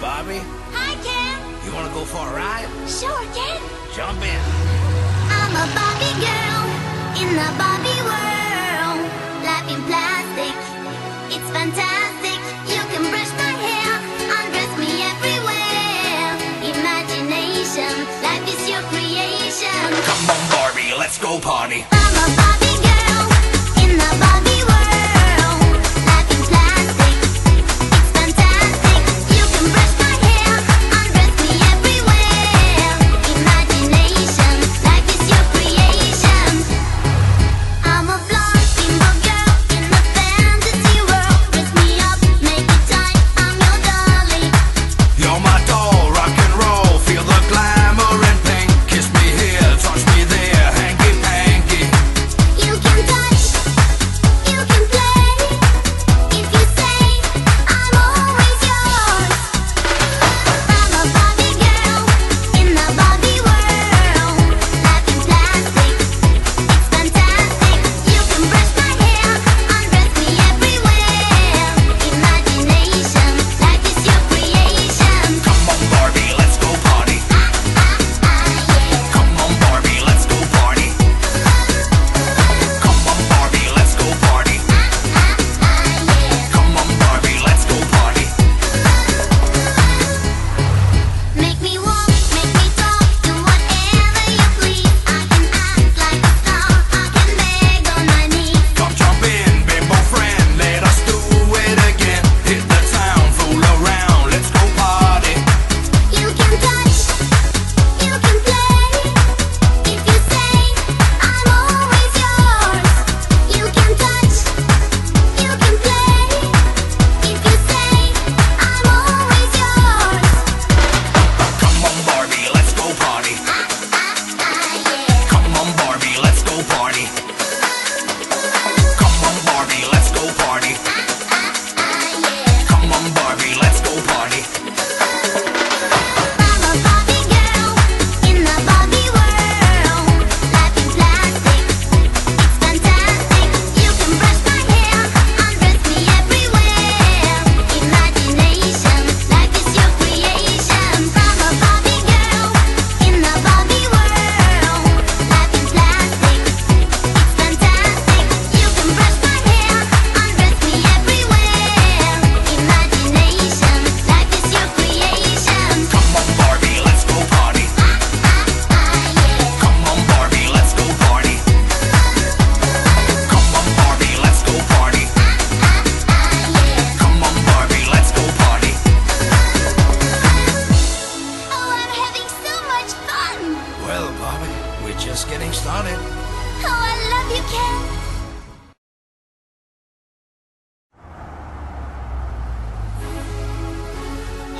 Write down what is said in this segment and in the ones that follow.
Bobby. Hi, Ken. You wanna go for a ride? Sure, Ken. Jump in. I'm a Barbie girl in the Barbie world. Life in plastic, it's fantastic. You can brush my hair, undress me everywhere. Imagination, life is your creation. Come on, Barbie, let's go party. I'm a Barbie girl in the Barbie world. Life in plastic, it's fantastic. You can brush my hair, undress me everywhere. Imagination, life is your creation. I'm a blonde bimbo girl in the fantasy world. Dress me up, make it tight, I'm your dolly. You're my doll, rock and roll. Feel the glamour and pink. Kiss me here, touch me there, hanky panky. You can touch, you can play. If you say, I'm always yours. I'm a Barbie girl in the Barbie world. Life in plastic, it's fantastic. You can brush my hair, undress me everywhere. Imagination, life is your creation. Come on, Barbie, let's go party. Yeah. Come on, Barbie, let's go party. Come on, Barbie, let's go party. Yeah. Come on, Barbie, let's go party. Make me walk, make me talk, do whatever you please. I can act like a star, I can beg on my knees. Come jump in, bimbo friend, let us do it again. Hit the town, fool around, let's go party. You can touch, you can play. If you say, I'm always yours. You can touch, you can play. If you say, I'm always yours. Come on, Barbie, let's go party. Yeah. Come on, Barbie, let's go party. Come on, Barbie, let's go party. Yeah. Come on, Barbie, let's go party. I'm a Barbie girl in the Barbie world. Life in plastic, it's fantastic. You can brush my hair, undress me everywhere. Imagination, life is your creation. I'm a Barbie girl in the Barbie world. Life in plastic, it's fantastic. You can brush my hair, undress me everywhere. Imagination, life is your creation. Come on, Barbie, let's go party. Yeah. Come on, Barbie, let's go party. Come on, Barbie, let's go party. Come on, Barbie, let's go party. Oh, I'm having so much fun! Well, Barbie, we're just getting started. Oh, I love you, Ken!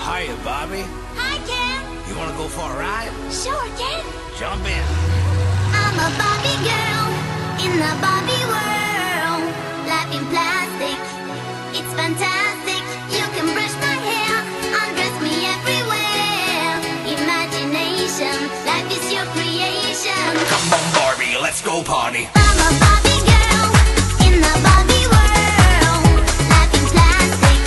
Hiya, Barbie. Hi, Ken! You wanna go for a ride? Sure, Ken! Jump in. I'm a Barbie girl in the Barbie world. Life in plastic, it's fantastic. You can brush my hair, undress me everywhere. Imagination, life is your creation. Come on, Barbie, let's go party. I'm a Barbie girl in the Barbie world. Life in plastic,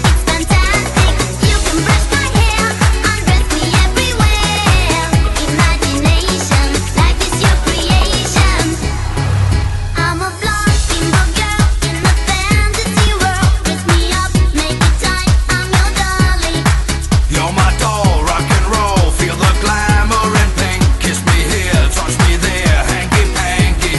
it's fantastic. You can brush my hair, undress me everywhere. Imagination, life is your creation. I'm a blonde bimbo girl in the fantasy world. Dress me up, make it tight, I'm your dolly. You're my doll, rock and roll. Feel the glamour and pink. Kiss me here, touch me there, hanky panky.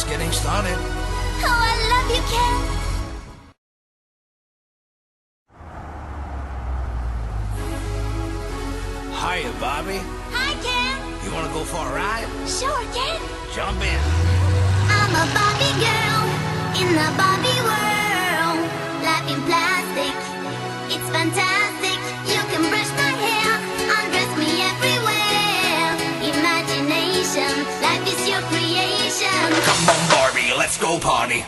just getting started. Oh, I love you, Ken. Hiya, Bobby. Hi, Ken. You wanna go for a ride? Sure, Ken. Jump in. I'm a Barbie girl in the Barbie world. Life in plastic, it's fantastic. You can brush my hair, undress me everywhere. Imagination, life is your creation. Come on, Barbie, let's go party.